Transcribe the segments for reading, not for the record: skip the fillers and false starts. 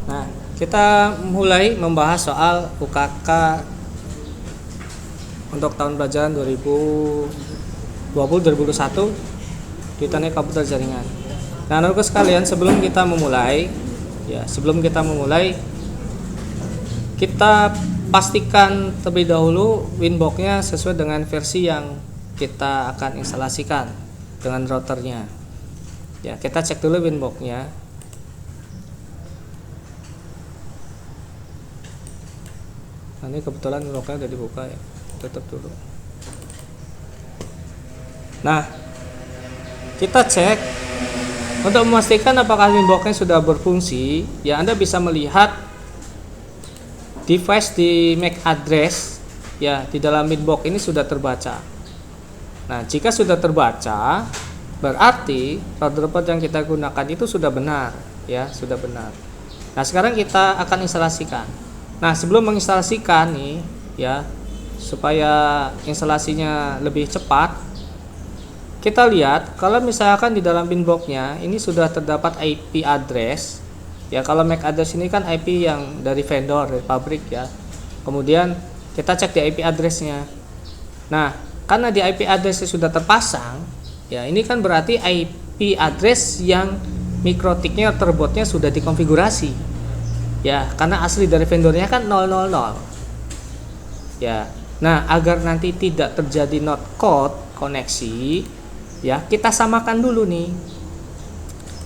Nah, kita mulai membahas soal UKK untuk tahun pelajaran 2020-2021 di Teknik Komputer Jaringan. Nah, anak-anak sekalian, sebelum kita memulai, kita pastikan terlebih dahulu Winbox-nya sesuai dengan versi yang kita akan instalasikan dengan routernya. Ya, kita cek dulu Winbox-nya. Nah, ini kebetulan Winbox-nya udah dibuka ya. Tutup dulu. Nah, kita cek untuk memastikan apakah Winbox-nya sudah berfungsi. Ya, Anda bisa melihat device di MAC address ya di dalam Winbox ini sudah terbaca. Nah, jika sudah terbaca, berarti router port yang kita gunakan itu sudah benar, ya, sudah benar. Nah, sekarang kita akan instalasikan. Nah, sebelum menginstalasikan nih, ya, supaya instalasinya lebih cepat, kita lihat kalau misalkan di dalam Winbox-nya ini sudah terdapat IP address. Ya, kalau MAC address ini kan IP yang dari vendor, dari pabrik ya. Kemudian kita cek di IP address-nya. Nah, karena di IP address sudah terpasang, ya ini kan berarti IP address yang mikrotiknya routerboard-nya sudah dikonfigurasi. Ya, karena asli dari vendornya kan 000. Ya. Nah, agar nanti tidak terjadi not code koneksi, ya, kita samakan dulu nih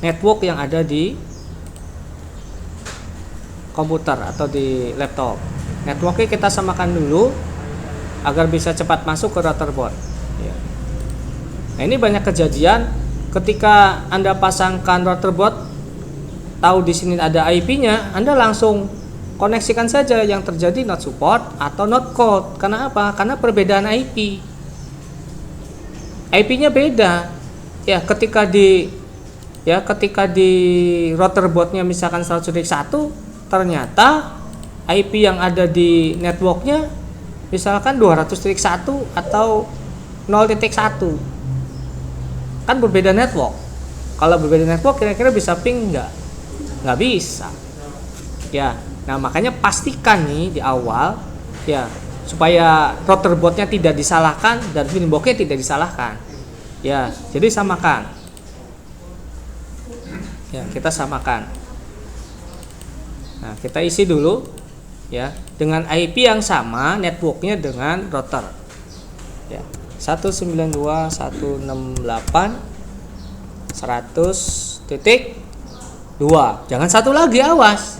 network yang ada di komputer atau di laptop. Networknya kita samakan dulu agar bisa cepat masuk ke routerboard. Ya. Nah, ini banyak kejadian ketika Anda pasangkan routerboard, tahu di sini ada IP-nya, Anda langsung koneksikan saja, yang terjadi not support atau not code. Karena apa? Karena perbedaan IP. IP-nya beda. Ya, ketika di routerboard-nya misalkan 100.1, ternyata IP yang ada di networknya misalkan 200.1 atau 0.1, kan berbeda network. Kalau berbeda network, kira-kira bisa ping nggak bisa ya. Nah, makanya pastikan nih di awal ya, supaya routerboard-nya tidak disalahkan dan Winbox-nya tidak disalahkan ya. Jadi samakan ya, kita samakan. Nah, kita isi dulu ya dengan IP yang sama networknya dengan router ya, 192.168.100.2. Jangan satu lagi, awas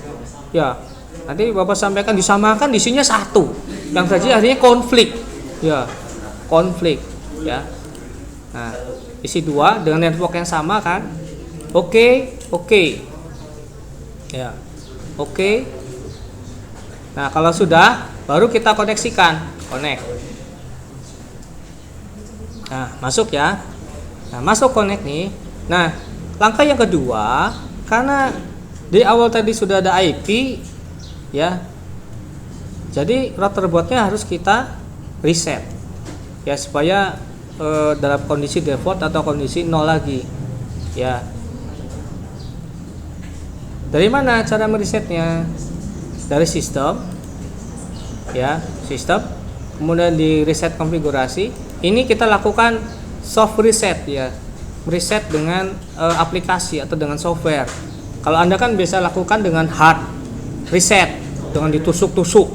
ya, nanti Bapak sampaikan disamakan, isinya satu, yang terjadi artinya konflik ya, konflik ya. Nah, isi 2 dengan network yang sama kan. Oke ya. Oke. Nah, kalau sudah, baru kita koneksikan. Connect. Nah, masuk ya. Nah, masuk connect nih. Nah, langkah yang kedua, karena di awal tadi sudah ada IP ya. Jadi routerboard-nya harus kita reset. Ya, supaya dalam kondisi default atau kondisi 0 lagi. Ya. Dari mana cara meresetnya? Dari sistem ya, sistem, kemudian di reset konfigurasi. Ini kita lakukan soft reset ya, reset dengan aplikasi atau dengan software. Kalau Anda kan biasa lakukan dengan hard reset, dengan ditusuk-tusuk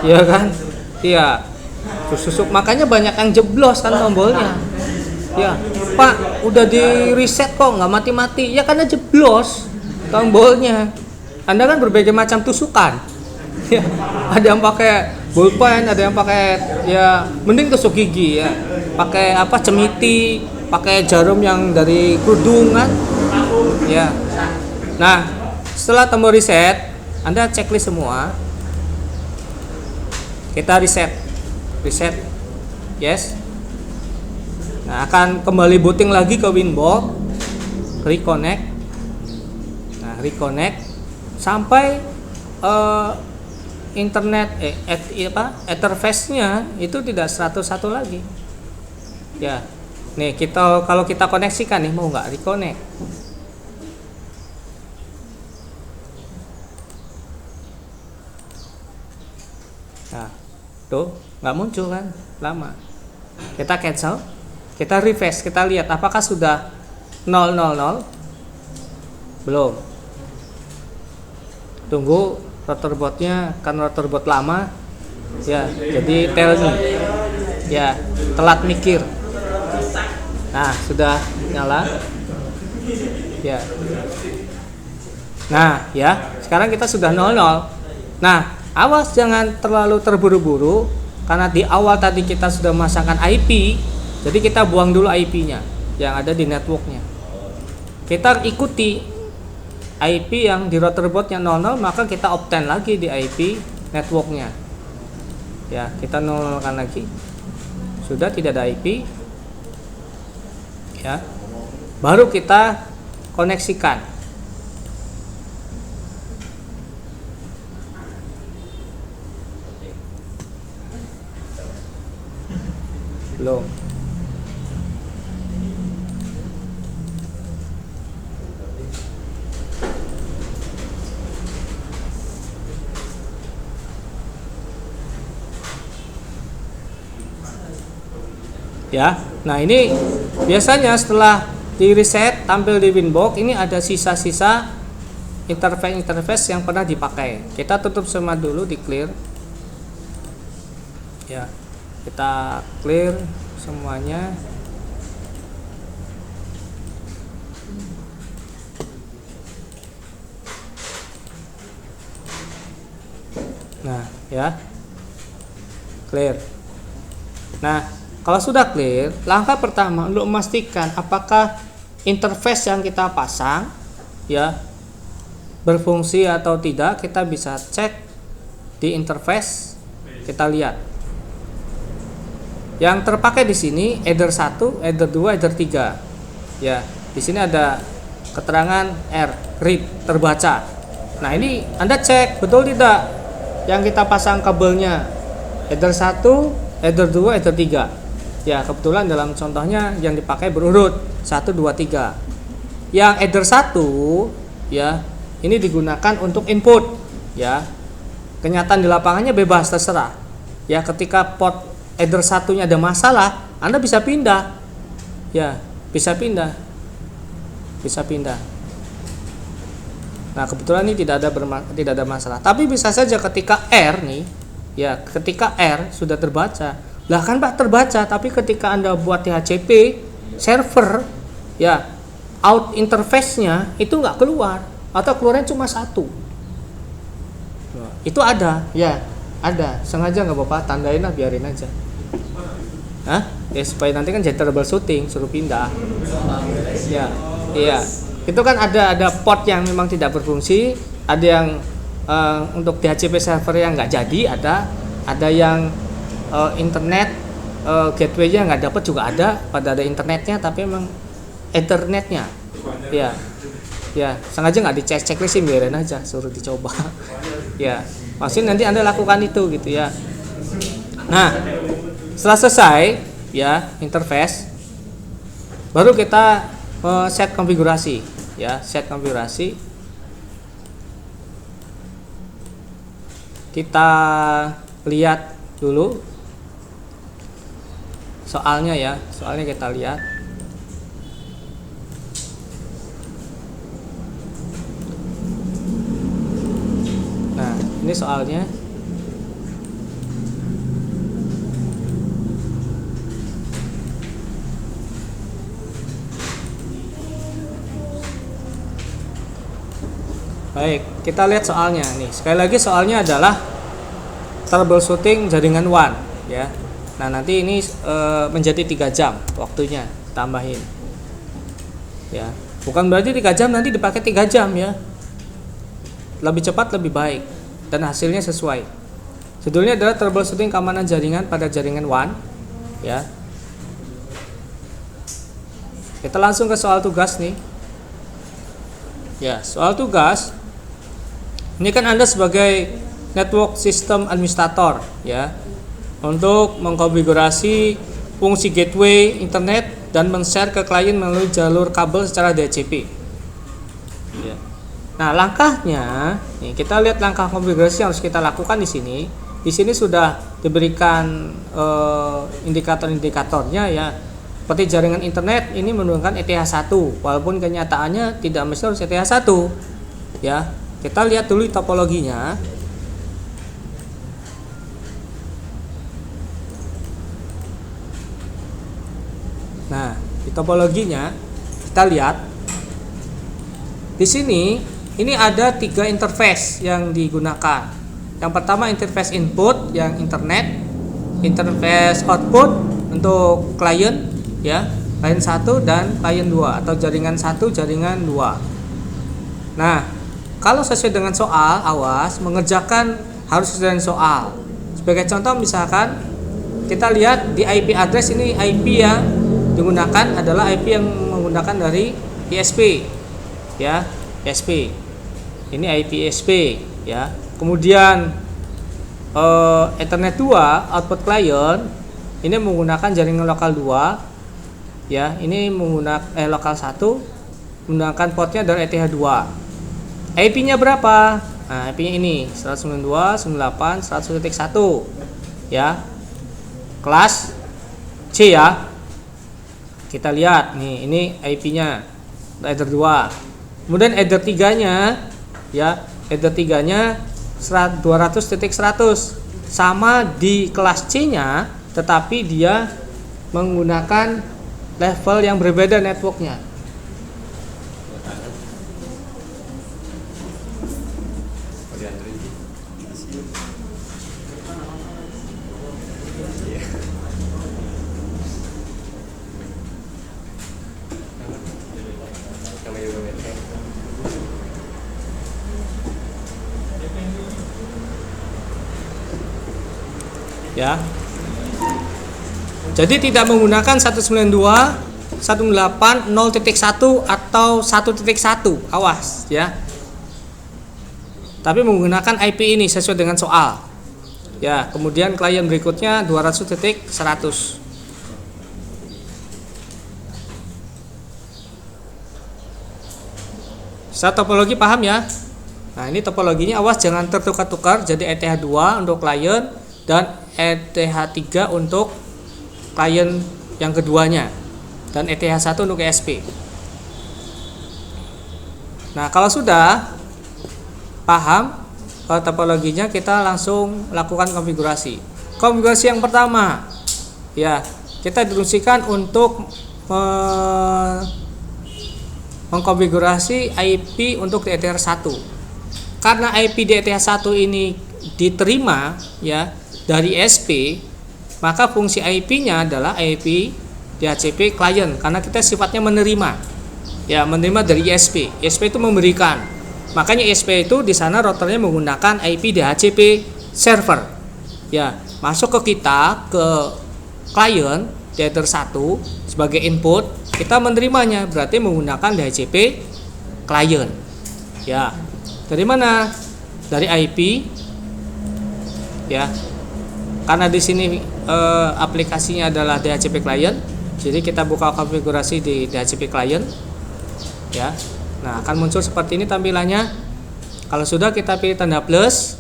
ya kan, iya, tusuk-tusuk, makanya banyak yang jeblos kan tombolnya ya. Pak, udah di reset kok nggak mati-mati ya, karena jeblos tombolnya. Anda kan berbagai macam tusukan ya, ada yang pakai bolpen, ada yang pakai ya mending tusuk gigi ya, pakai apa, cemiti, pakai jarum yang dari kerudung kan ya. Nah, setelah tombol reset, Anda checklist semua, kita reset yes. Nah, akan kembali booting lagi ke Winbox, reconnect sampai internet interface-nya itu tidak 101 lagi ya. Nih, kalau kita koneksikan nih, mau nggak reconnect? Tuh, nggak muncul kan, lama. Kita cancel, kita refresh, kita lihat apakah sudah 000. Belum. Tunggu rotorbotnya, kan rotorbot lama ya, jadi tel nih ya, telat mikir. Nah, sudah nyala ya. Nah ya, sekarang kita sudah 00. Nah, awas jangan terlalu terburu-buru, karena di awal tadi kita sudah memasangkan IP, jadi kita buang dulu IP-nya yang ada di networknya. Kita ikuti IP yang di routerbotnya 00, maka kita obtain lagi di IP networknya. Ya, kita 00-kan lagi. Sudah tidak ada IP. Ya. Baru kita koneksikan. Belum. Ya, nah ini biasanya setelah di reset tampil di Winbox ini ada sisa-sisa interface yang pernah dipakai. Kita tutup semua dulu, di clear. Ya, kita clear semuanya. Nah, ya, clear. Nah, kalau sudah clear, langkah pertama untuk memastikan apakah interface yang kita pasang ya berfungsi atau tidak, kita bisa cek di interface. Kita lihat. Yang terpakai di sini header 1, header 2, header 3. Ya, di sini ada keterangan R, read, terbaca. Nah, ini Anda cek betul tidak yang kita pasang kabelnya header 1, header 2, header 3. Ya, kebetulan dalam contohnya yang dipakai berurut 1, 2, 3. Yang header 1 ya, ini digunakan untuk input ya. Kenyataan di lapangannya bebas, terserah. Ya, ketika port header 1-nya ada masalah, Anda bisa pindah. Ya, bisa pindah. Bisa pindah. Nah, kebetulan ini tidak ada masalah. Tapi bisa saja ketika R nih, ya, ketika R sudah terbaca. Lah kan Pak terbaca, tapi ketika Anda buat DHCP server ya, out interface-nya itu nggak keluar atau keluarnya cuma 1. Itu ada, ya, ada. Sengaja nggak Bapak tandain lah, biarin aja. Hah? Ya supaya nanti kan jadi troubleshooting, suruh pindah. Ya, iya. Itu kan ada port yang memang tidak berfungsi, ada yang untuk DHCP server yang nggak jadi, ada yang internet gateway-nya nggak dapat juga ada, pada ada internetnya tapi memang ethernetnya ya sengaja nggak dicek checklist, biarin aja, suruh dicoba. Ya, maksudnya nanti Anda lakukan itu gitu ya. Nah, setelah selesai ya interface, baru kita set konfigurasi ya, set konfigurasi. Kita lihat dulu soalnya ya, soalnya kita lihat. Nah, ini soalnya. Baik, kita lihat soalnya nih. Sekali lagi soalnya adalah troubleshooting jaringan WAN ya. Nah, nanti ini menjadi 3 jam waktunya tambahin. Ya, bukan berarti 3 jam nanti dipakai 3 jam ya. Lebih cepat lebih baik dan hasilnya sesuai. Judulnya adalah troubleshooting keamanan jaringan pada jaringan WAN ya. Kita langsung ke soal tugas nih. Ya, soal tugas. Ini kan Anda sebagai network system administrator ya, untuk mengkonfigurasi fungsi gateway internet dan men-share ke klien melalui jalur kabel secara DHCP. Ya. Nah, langkahnya, nih kita lihat langkah konfigurasi yang harus kita lakukan di sini. Di sini sudah diberikan indikator-indikatornya ya. Seperti jaringan internet ini menggunakan ETH1, walaupun kenyataannya tidak mesti harus ETH1 ya. Kita lihat dulu topologinya. Nah, di topologinya kita lihat di sini ini ada 3 interface yang digunakan. Yang pertama interface input yang internet, interface output untuk klien ya, klien 1 dan klien 2 atau jaringan 1 jaringan 2. Nah, kalau sesuai dengan soal, awas mengerjakan harus sesuai dengan soal. Sebagai contoh misalkan kita lihat di IP address ini, IP yang digunakan adalah IP yang menggunakan dari ISP ya, ISP. Ini IP ISP ya. Kemudian Ethernet 2 output client ini menggunakan jaringan lokal 2 ya, ini menggunakan lokal 1 menggunakan portnya dari ETH2. IP-nya berapa? Nah, IP-nya ini 192.168.100.1 ya. Kelas C ya. Kita lihat nih, ini IP-nya header 2. Kemudian header 3-nya ya, header 3-nya 200.100 sama di kelas C-nya, tetapi dia menggunakan level yang berbeda networknya. Ya. Jadi tidak menggunakan 192.168.0.1 atau 1.1, awas ya. Tapi menggunakan IP ini sesuai dengan soal. Ya, kemudian klien berikutnya 200.100. Saya topologi paham ya? Nah, ini topologinya, awas jangan tertukar-tukar, jadi ETH2 untuk klien dan ETH3 untuk klien yang keduanya dan ETH1 untuk ESP. Nah, kalau sudah paham topologinya, kita langsung lakukan konfigurasi. Konfigurasi yang pertama ya, kita diinstruksikan untuk mengkonfigurasi IP untuk di ETH1. Karena IP di ETH1 ini diterima ya dari ESP, maka fungsi IP-nya adalah IP DHCP client, karena kita sifatnya menerima. Ya, menerima dari ESP. ESP itu memberikan. Makanya ESP itu di sana routernya menggunakan IP DHCP server. Ya, masuk ke kita ke client di header 1 sebagai input, kita menerimanya berarti menggunakan DHCP client. Ya. Dari mana? Dari IP. Ya. Karena di sini aplikasinya adalah DHCP client, jadi kita buka konfigurasi di DHCP client ya. Nah, akan muncul seperti ini tampilannya. Kalau sudah, kita pilih tanda plus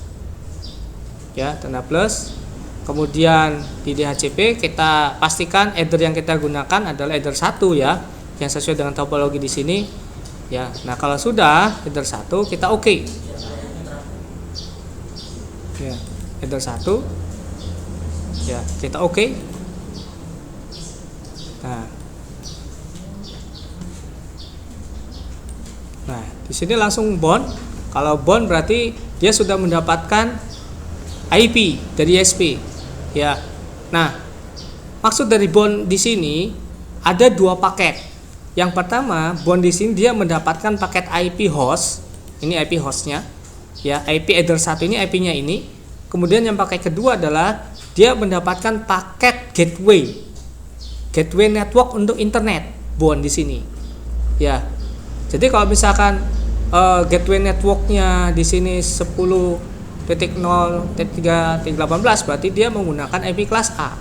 ya, tanda plus. Kemudian di DHCP kita pastikan header yang kita gunakan adalah header 1 ya, yang sesuai dengan topologi di sini ya. Nah, kalau sudah header 1, kita oke. Ya, header 1 ya, kita oke. Nah, di sini langsung bound. Kalau bound berarti dia sudah mendapatkan IP dari ISP. Ya. Nah, maksud dari bound di sini ada 2 paket. Yang pertama, bound di sini dia mendapatkan paket IP host. Ini IP hostnya. Ya, IP header 1 ini IP-nya ini. Kemudian yang paket kedua adalah dia mendapatkan paket gateway network untuk internet, bound di sini. Ya. Jadi kalau misalkan gateway networknya di sini 10.0.3.18 berarti dia menggunakan IP kelas A.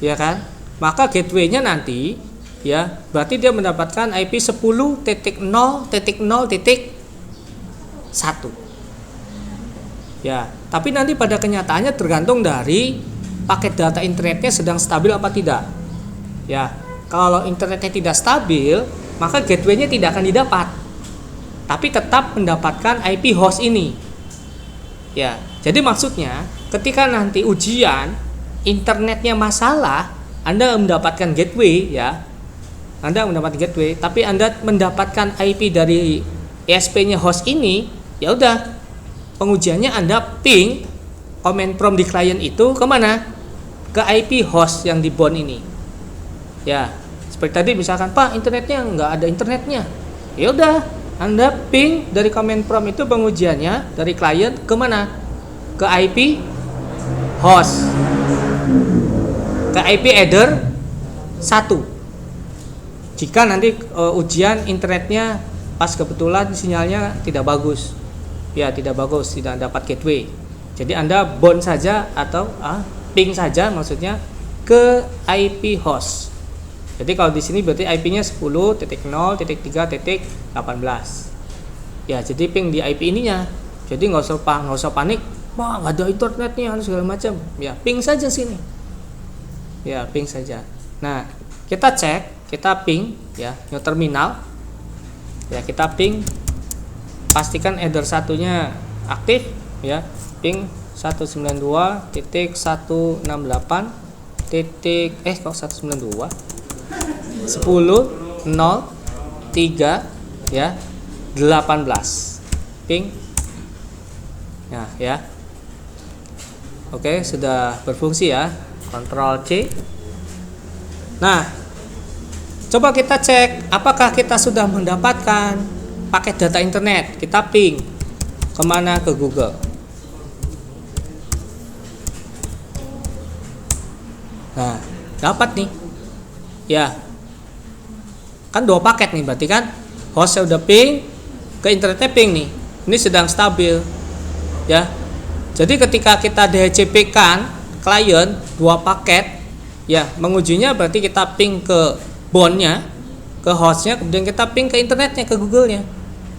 Ya kan? Maka gateway-nya nanti ya, berarti dia mendapatkan IP 10.0.0.1. Ya, tapi nanti pada kenyataannya tergantung dari paket data internetnya sedang stabil apa tidak. Ya, kalau internetnya tidak stabil, maka gateway-nya tidak akan didapat. Tapi tetap mendapatkan IP host ini. Ya, jadi maksudnya ketika nanti ujian internetnya masalah, Anda mendapatkan gateway ya. Anda mendapatkan gateway, tapi Anda mendapatkan IP dari ESP-nya host ini, ya udah. Pengujiannya Anda ping command prompt di client itu kemana? Ke IP host yang di bond ini. Ya, seperti tadi misalkan Pak internetnya nggak ada internetnya, ya udah Anda ping dari command prompt itu pengujiannya dari client kemana? Ke IP host, ke IP header 1. Jika nanti ujian internetnya pas kebetulan sinyalnya tidak bagus, ya tidak bagus, tidak dapat gateway, jadi Anda bond saja atau ping saja maksudnya ke IP host. Jadi kalau di sini berarti IP-nya 10.0.3.18. Ya, jadi ping di IP ininya. Jadi nggak usah panik, wah nggak ada internetnya segala macam. Ya, ping saja sini. Ya, ping saja. Nah, kita cek, kita ping ya, new terminal. Ya, kita ping, pastikan header satunya aktif ya. Ping 192.168 kok 192 10.0.3 ya 18 ping. Nah ya, oke, sudah berfungsi ya. Ctrl C. Nah, coba kita cek apakah kita sudah mendapatkan paket data internet. Kita ping kemana? Ke Google. Nah, dapat nih ya, kan 2 paket nih, berarti kan hostnya udah ping, ke internetnya ping nih, ini sedang stabil ya. Jadi ketika kita DHCP kan klien 2 paket ya, mengujinya berarti kita ping ke bondnya, ke hostnya, kemudian kita ping ke internetnya, ke Google-nya.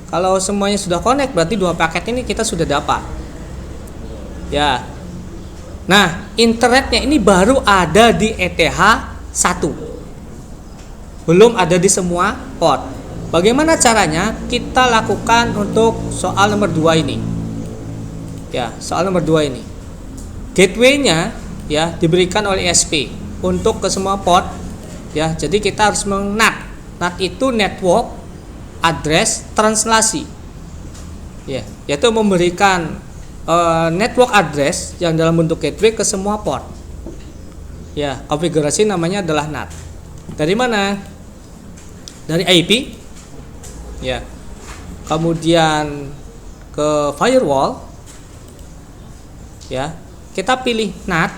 Kalau semuanya sudah connect berarti 2 paket ini kita sudah dapat ya. Nah, internetnya ini baru ada di ETH 1, belum ada di semua port. Bagaimana caranya? Kita lakukan untuk soal nomor 2 ini. Ya, soal nomor 2 ini. Gateway-nya ya diberikan oleh ESP untuk ke semua port. Ya, jadi kita harus NAT. NAT itu network address translasi. Ya, yaitu memberikan network address yang dalam bentuk gateway ke semua port. Ya, konfigurasi namanya adalah NAT. Dari mana? Dari IP. Ya. Kemudian ke firewall. Ya. Kita pilih NAT.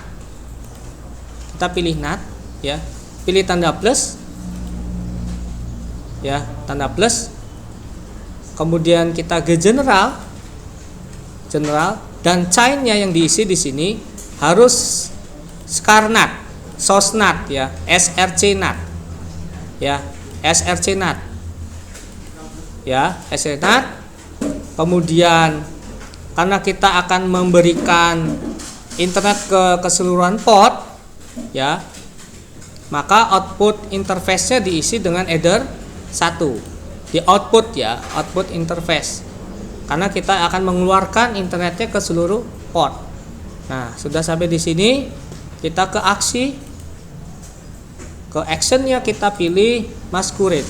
Ya. Pilih tanda plus. Ya, tanda plus. Kemudian kita ke general dan chain-nya yang diisi di sini harus scarNAT, sosNAT ya, srcNAT. Ya, srcNAT. Ya, srcNAT. Kemudian karena kita akan memberikan internet ke keseluruhan port ya, maka output interface-nya diisi dengan header 1. Di output ya, output interface. Karena kita akan mengeluarkan internetnya ke seluruh port. Nah, sudah sampai di sini, kita ke aksi, ke actionnya kita pilih masquerade.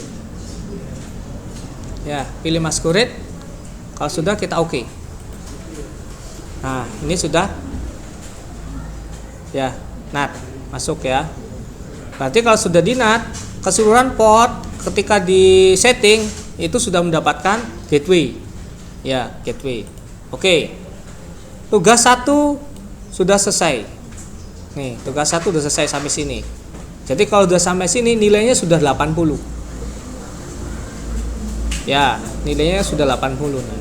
Ya, pilih masquerade. Kalau sudah kita oke. Nah, ini sudah. Ya, NAT masuk ya. Berarti kalau sudah di NAT, keseluruhan port ketika di setting itu sudah mendapatkan gateway. Ya, gateway. Oke. Tugas 1 sudah selesai. Nih, tugas 1 sudah selesai sampai sini. Jadi kalau sudah sampai sini nilainya sudah 80. Ya, nilainya sudah 80 nih.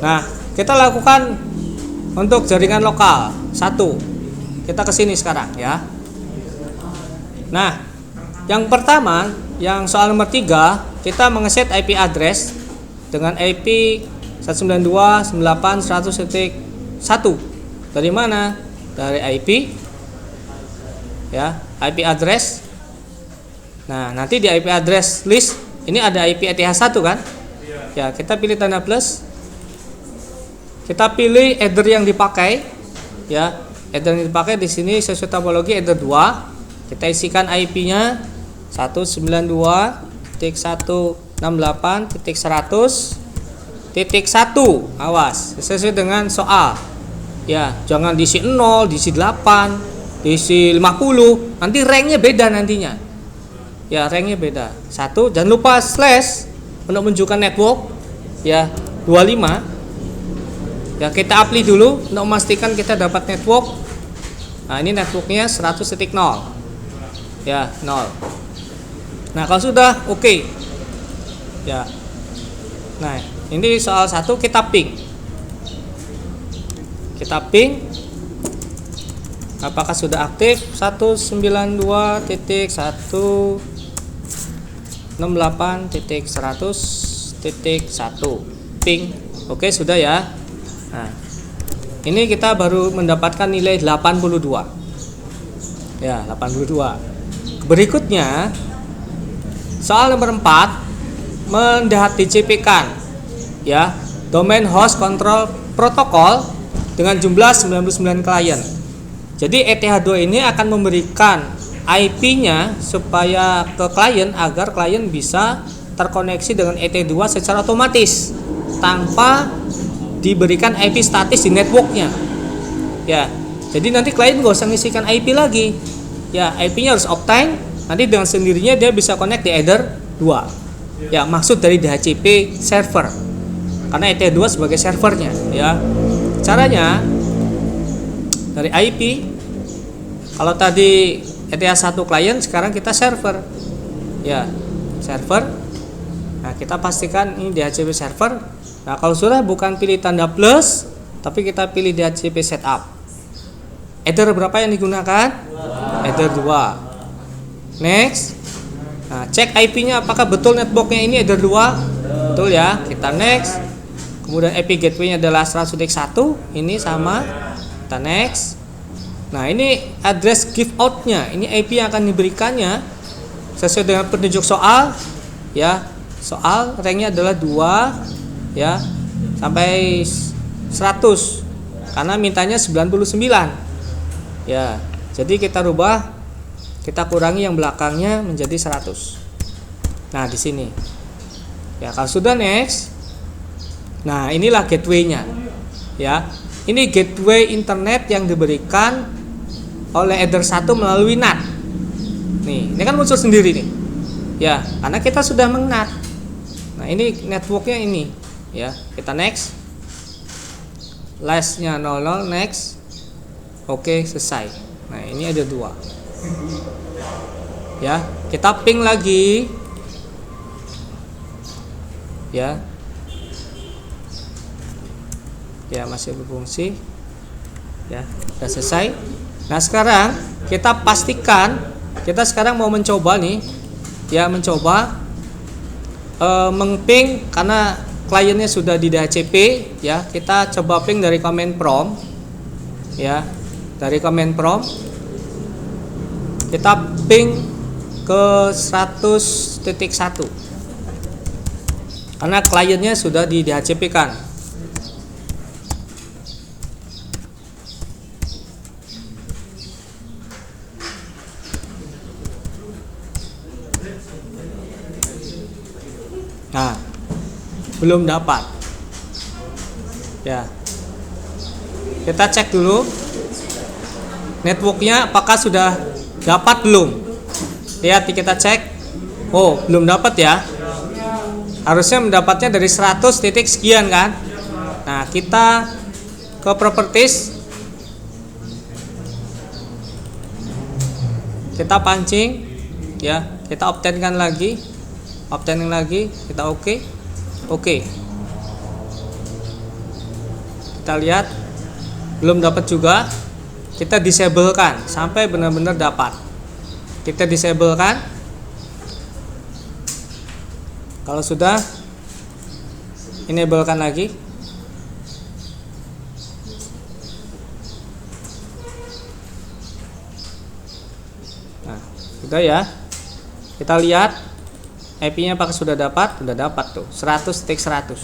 Nah, kita lakukan untuk jaringan lokal 1. Kita ke sini sekarang ya. Nah, yang pertama, yang soal nomor 3, kita mengeset IP address dengan IP 192.168.100.1. Dari mana? Dari IP, ya, IP address. Nah, nanti di IP address list ini ada IP ETH1 kan? Ya, kita pilih tanda plus. Kita pilih header yang dipakai, ya. Header yang dipakai di sini sesuai topologi header 2. Kita isikan IP-nya 192.168.100.1. Awas, sesuai dengan soal. Ya, jangan diisi 0, diisi 8, diisi 50. Nanti ranknya beda nantinya. Ya, ranknya beda. 1, jangan lupa slash untuk menunjukkan network. Ya, 25. Ya, kita apply dulu untuk memastikan kita dapat network. Nah, ini networknya 100.0. Ya, 0. Nah, kalau sudah oke. Ya. Nah, ini soal 1 kita ping. Kita ping. Apakah sudah aktif? 192.168.100.1 ping. Oke, sudah ya. Nah, ini kita baru mendapatkan nilai 82. Ya, 82. Berikutnya soal nomor 4 DHCP-kan ya domain host control protocol dengan jumlah 99 klien. Jadi ETH2 ini akan memberikan IP-nya supaya ke klien agar klien bisa terkoneksi dengan ETH2 secara otomatis tanpa diberikan IP statis di networknya. Ya, jadi nanti klien nggak usah ngisikan IP lagi. Ya, IP-nya harus optime. Nanti dengan sendirinya dia bisa connect di Ether 2. Ya, maksud dari DHCP server. Karena ETH2 sebagai servernya, ya. Caranya dari IP. Kalau tadi ETH1 klien, sekarang kita server. Ya, server. Nah, kita pastikan ini DHCP server. Nah, kalau sudah bukan pilih tanda plus, tapi kita pilih DHCP setup. Ether berapa yang digunakan? Ether 2. Next. Nah, cek IP-nya apakah betul networknya ini Ether 2? Betul ya. Kita next. Kemudian IP gateway-nya adalah 100x1. Ini sama. Kita next. Nah, ini address give out-nya. Ini IP yang akan diberikannya sesuai dengan petunjuk soal. Ya, soal ranknya adalah 2 ya sampai 100 karena mintanya 99. Ya, jadi kita rubah, kita kurangi yang belakangnya menjadi 100. Nah, di sini. Ya, kalau sudah next. Nah, inilah gateway-nya. Ya. Ini gateway internet yang diberikan oleh Ether 1 melalui NAT. Nih, ini kan muncul sendiri nih. Ya, karena kita sudah meng-NAT. Nah, ini networknya ini. Ya, kita next. Last-nya 00, next. Oke, selesai. Nah, ini ada 2. Ya, kita ping lagi. Ya. Ya, masih berfungsi. Ya, sudah selesai. Nah, sekarang kita pastikan kita sekarang mau mencoba nih. Ya, mencoba meng-ping karena kliennya sudah di DHCP, ya. Kita coba ping dari command prompt. Ya. Dari command prompt kita ping ke 100.1 karena kliennya sudah di DHCP kan. Nah, belum dapat. Ya, kita cek dulu networknya apakah sudah dapat belum. Lihat, kita cek. Oh, belum dapat ya. Harusnya mendapatnya dari 100 titik sekian kan. Nah, kita ke properties, kita pancing ya, kita obtainkan lagi, kita oke. Kita lihat belum dapat juga. Kita disablekan sampai benar-benar dapat. Kita disablekan. Kalau sudah, enablekan lagi. Nah, udah ya. Kita lihat IP-nya apakah sudah dapat tuh 100.100.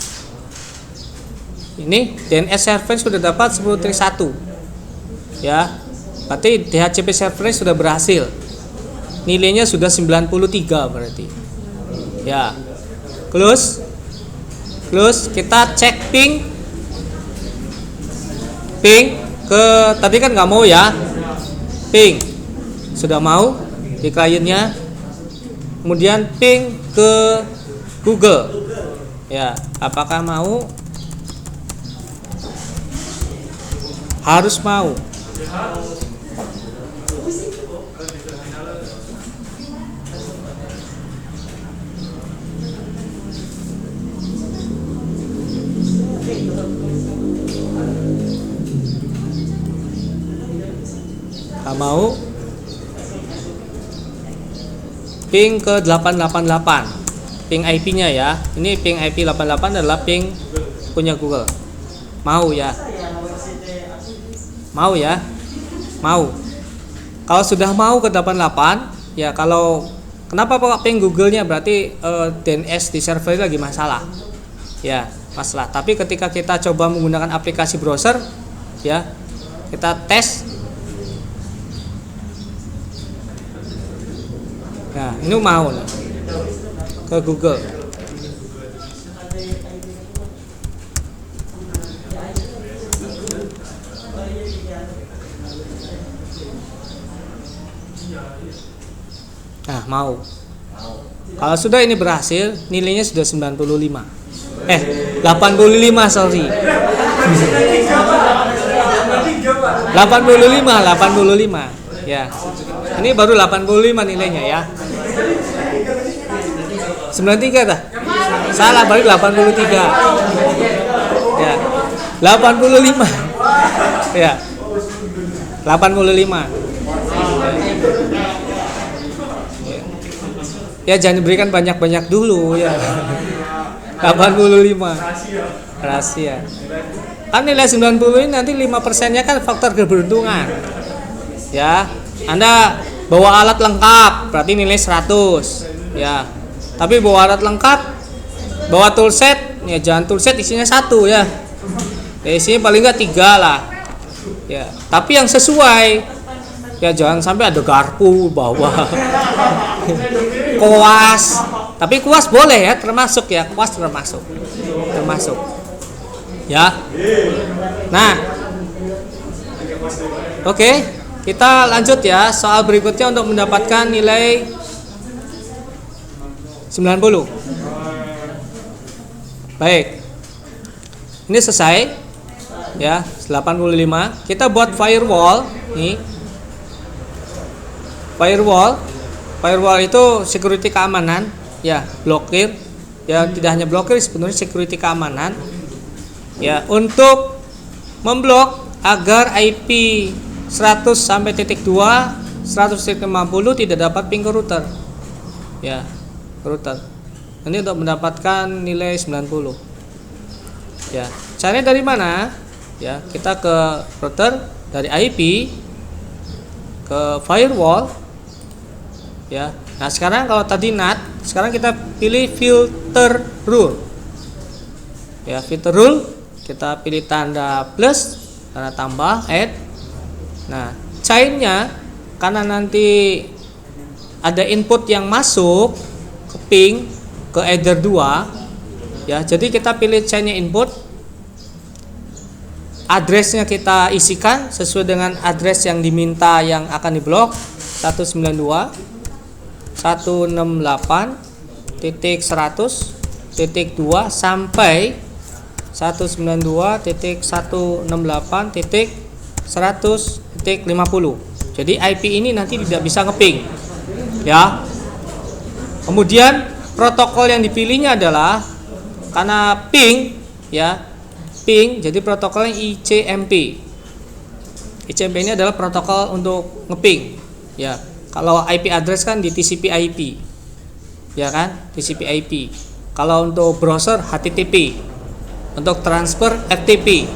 Ini DNS server sudah dapat 10.1. Ya. Berarti DHCP server sudah berhasil. Nilainya sudah 93 berarti. Ya. Close. Kita cek ping ke tadi kan nggak mau ya. Ping sudah mau di kliennya. Kemudian ping ke Google. Ya, apakah mau? Harus mau. Nggak mau. Ping ke 888. Ping IP-nya ya. Ini ping IP 88 adalah ping punya Google. Mau ya. Mau ya. Mau. Kalau sudah mau ke 88, ya kalau kenapa Pak ping Google-nya berarti DNS di server lagi masalah. Ya, masalah. Tapi ketika kita coba menggunakan aplikasi browser, ya, kita tes. Nah, ini mau nih. Ke Google. Nah, mau. Kalau sudah ini berhasil, nilainya sudah 95. 85, sorry. 85. Ya. Ini baru 85 nilainya ya. 93 dah. Salah, balik 83. Ya. 85. Ya. 85. Ya, jangan diberikan banyak-banyak dulu ya. 85. Rahasia. Kan nilai 90 ini nanti 5%-nya kan faktor keberuntungan. Ya. Anda bawa alat lengkap, berarti nilai 100. Ya. Tapi bawa alat lengkap, bawa toolset, ya jangan toolset isinya 1 ya. Ya isinya paling enggak 3 lah. Ya, tapi yang sesuai. Ya jangan sampai ada garpu bawah. Kuas. Tapi kuas boleh ya, termasuk ya, kuas termasuk. Ya. Nah. Oke, kita lanjut ya. Soal berikutnya untuk mendapatkan nilai 90. Baik. Ini selesai. Ya, 85. Kita buat firewall nih. Firewall itu security keamanan, ya, blokir. Ya, tidak hanya blokir, sebenarnya security keamanan. Ya, untuk memblok agar IP 100 sampai titik 2, 100.50 tidak dapat ping ke router. Ya, router. Ini untuk mendapatkan nilai 90. Ya, caranya dari mana? Ya, kita ke router, dari IP ke firewall. Ya. Nah, sekarang kalau tadi NAT, sekarang kita pilih filter rule. Ya, filter rule, kita pilih tanda plus, tanda tambah, add. Nah, chain-nya karena nanti ada input yang masuk ke ping ke header 2, ya. Jadi kita pilih chain-nya input. Address-nya kita isikan sesuai dengan address yang diminta yang akan diblok, 192.168.100.2 sampai 192.168.100.50. Jadi IP ini nanti tidak bisa ngeping. Ya. Kemudian protokol yang dipilihnya adalah karena ping, ya. Ping, jadi protokolnya ICMP. ICMP ini adalah protokol untuk ngeping. Ya, kalau IP address kan di TCP/IP. Ya kan? TCP/IP. Kalau untuk browser HTTP. Untuk transfer FTP.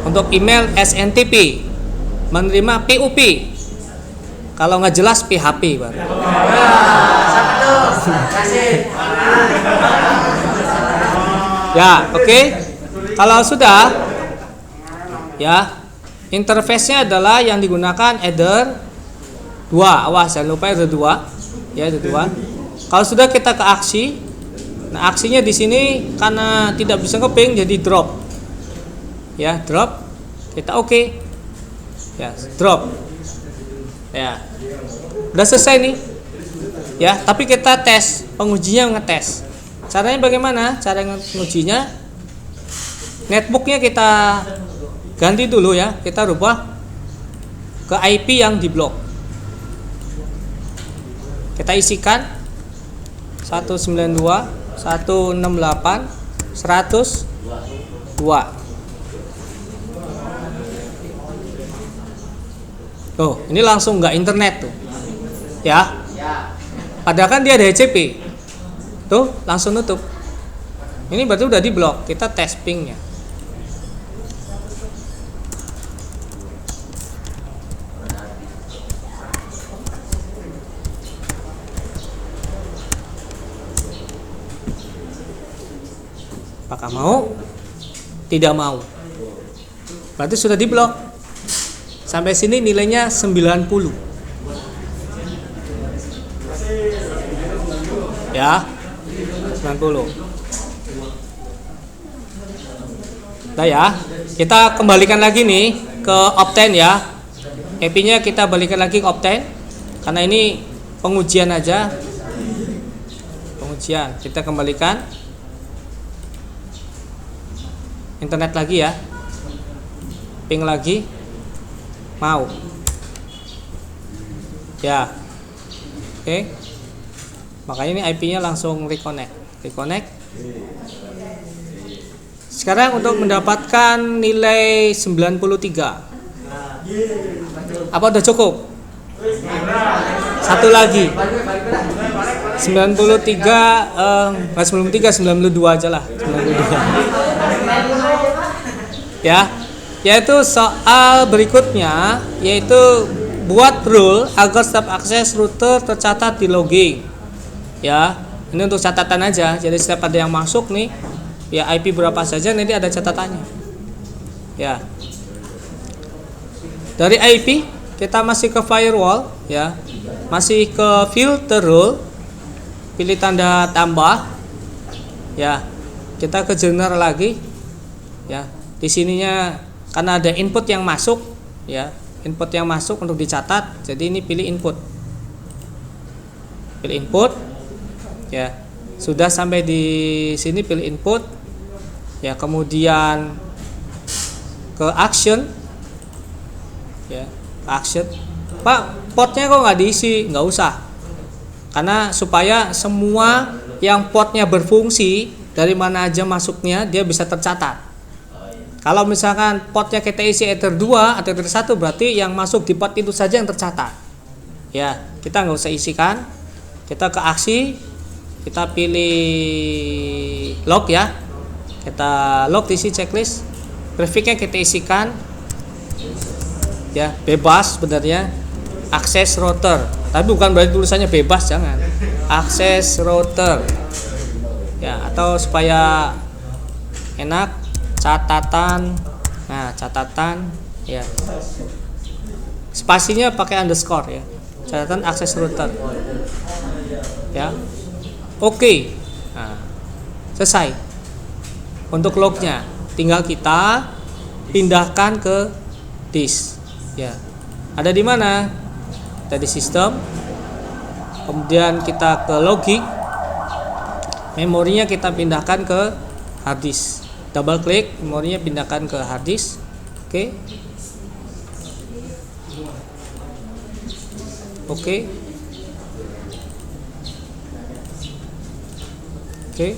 Untuk email SNTP. Menerima PUP. Kalau nggak jelas PHP baru. Ya, oke. Kalau sudah, ya, interface-nya adalah yang digunakan either 2. Awas, jangan lupa either 2. Ya, either 2. Kalau sudah kita ke aksi, nah aksinya di sini karena tidak bisa ngeping jadi drop. Ya, drop. Kita oke. Ya, drop. Ya. Udah selesai nih. Ya, tapi kita tes, pengujinya ngetes. Caranya bagaimana? Cara mengujinya, netbooknya kita ganti dulu ya. Kita rubah ke IP yang diblok. Kita isikan 192, 168, 102. Tuh, ini langsung nggak internet tuh, ya. Padahal kan dia ada HCP, tuh langsung nutup. Ini berarti udah diblok. Kita tes pingnya. Apakah mau? Tidak mau. Berarti sudah diblok. Sampai sini nilainya 90. Ya. 90. Nah ya, kita kembalikan lagi nih ke Optane ya. IP-nya kita balikan lagi ke Optane. Karena ini pengujian aja. Pengujian. Kita kembalikan internet lagi ya. Ping lagi. Mau. Ya. Oke. Makanya ini IP-nya langsung reconnect. Sekarang untuk mendapatkan nilai 93. Apa udah cukup? Satu lagi. 93 92 aja lah. 92. Ya. Yaitu soal berikutnya, yaitu buat rule agar setiap akses router tercatat di logging. Ya, ini untuk catatan aja. Jadi setiap ada yang masuk nih, ya IP berapa saja nanti ada catatannya. Ya. Dari IP kita masih ke firewall, ya, masih ke filter rule, pilih tanda tambah, ya. Kita ke general lagi, ya. Di sininya karena ada input yang masuk, ya, input yang masuk untuk dicatat. Jadi ini pilih input, ya. Sudah sampai di sini pilih input, ya. Kemudian ke action, ya, ke action. Pak, portnya kok nggak diisi? Nggak usah, karena supaya semua yang portnya berfungsi dari mana aja masuknya dia bisa tercatat. Kalau misalkan portnya kita isi Ether 2 atau Ether 1, berarti yang masuk di port itu saja yang tercatat. Ya, kita nggak usah isikan. Kita ke aksi, kita pilih log ya. Kita log isi checklist. Grafiknya kita isikan. Ya, bebas sebenarnya. Akses router. Tapi bukan berarti tulisannya bebas, jangan. Akses router. Ya, atau supaya enak, catatan. Nah, catatan ya. Spasinya pakai underscore ya. Catatan akses router. Ya. Oke. Nah, selesai. Untuk lognya tinggal kita pindahkan ke disk. Ya. Ada di mana? Ada di sistem. Kemudian kita ke logic. Memorinya kita pindahkan ke hard disk. Double klik, memorinya pindahkan ke hard disk. Oke. Oke. Oke.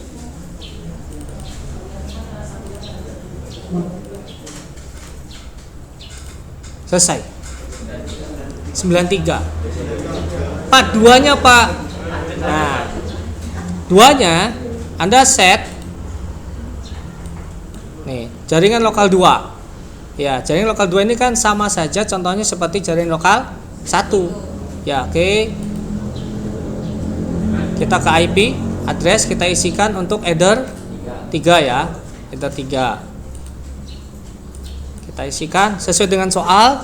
Selesai. 93. Pak, duanya Pak. Nah, duanya Anda set nih, jaringan lokal 2. Ya, jaringan lokal 2 ini kan sama saja contohnya seperti jaringan lokal 1. Ya, oke. Kita ke IP address, kita isikan untuk header 3 ya. Header 3. Kita isikan sesuai dengan soal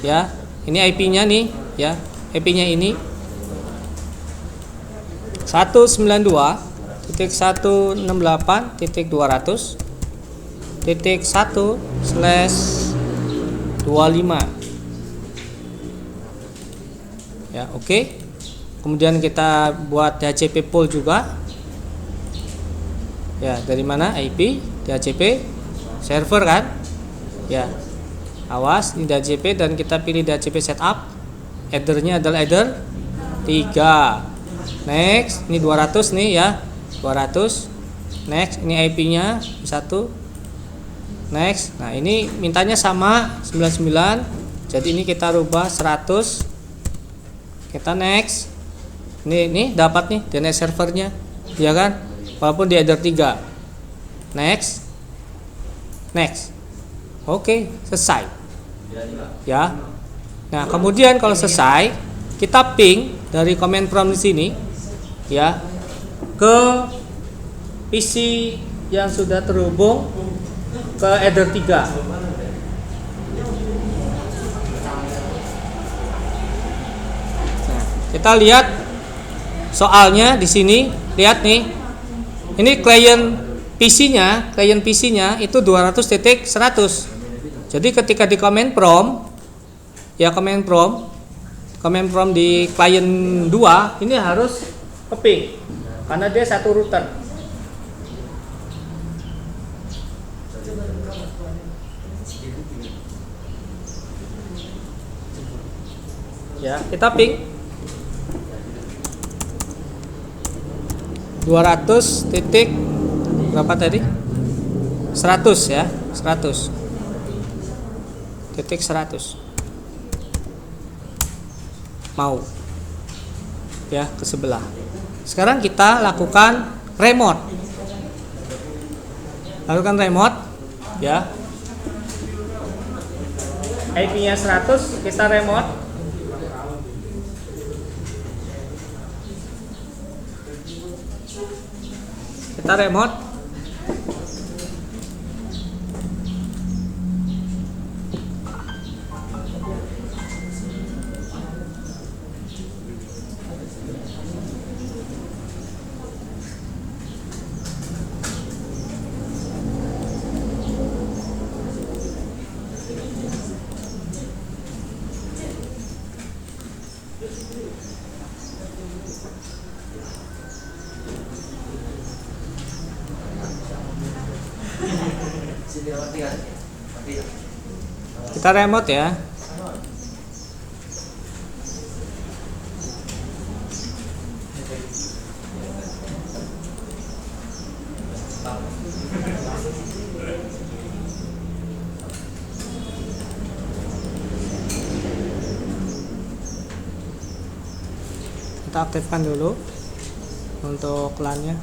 ya. Ini IP-nya nih ya. IP-nya ini 192.168.200.1/25 ya, oke. Kemudian kita buat DHCP pool juga ya. Dari mana? IP DHCP server kan ya. Awas, ini DHCP dan kita pilih DHCP setup. Headernya adalah header 3. Next, ini 200 nih ya, 200. Next, ini IP-nya 1. Next, nah ini mintanya sama 99. Jadi ini kita rubah 100. Kita next. Ini dapat nih DNS servernya, ya kan? Walaupun di header 3. Next. Next. Oke, selesai. Ya. Nah, kemudian kalau selesai, kita ping dari command prompt di sini ya ke PC yang sudah terhubung ke header 3. Nah, kita lihat soalnya di sini, lihat nih. Ini klien PC-nya itu 200.100. Jadi ketika di command prompt ya, command prompt di klien 2 ini harus ke-ping karena dia satu router. Ya, kita ping 200 titik berapa tadi? 100 ya, 100 titik 100 mau ya ke sebelah. Sekarang kita lakukan remote ya. IP-nya 100, kita remote. Kita remote. Kita remote ya. Kita aktifkan dulu untuk LAN-nya.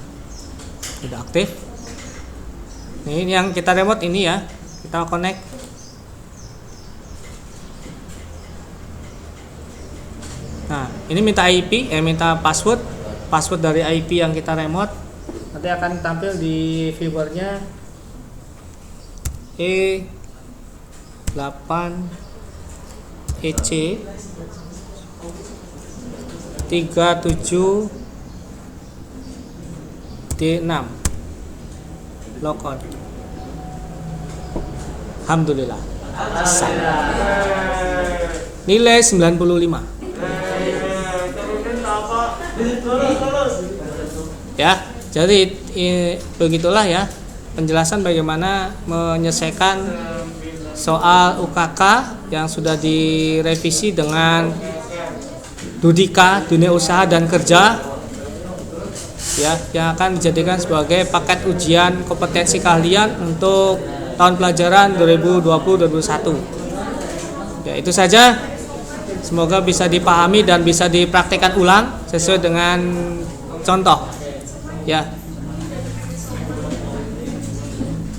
Sudah aktif. Ini yang kita remote ini ya. Kita connect. Nah, ini minta IP, minta password dari IP yang kita remote. Nanti akan tampil di viewernya E8 EC 37 D6 logon. Alhamdulillah. Nilai 95. Ya, jadi begitulah ya penjelasan bagaimana menyelesaikan soal UKK yang sudah direvisi dengan Dudika, Dunia Usaha dan Kerja ya, yang akan dijadikan sebagai paket ujian kompetensi keahlian untuk tahun pelajaran 2020-2021. Ya, itu saja. Semoga bisa dipahami dan bisa dipraktikkan ulang sesuai dengan contoh. Ya.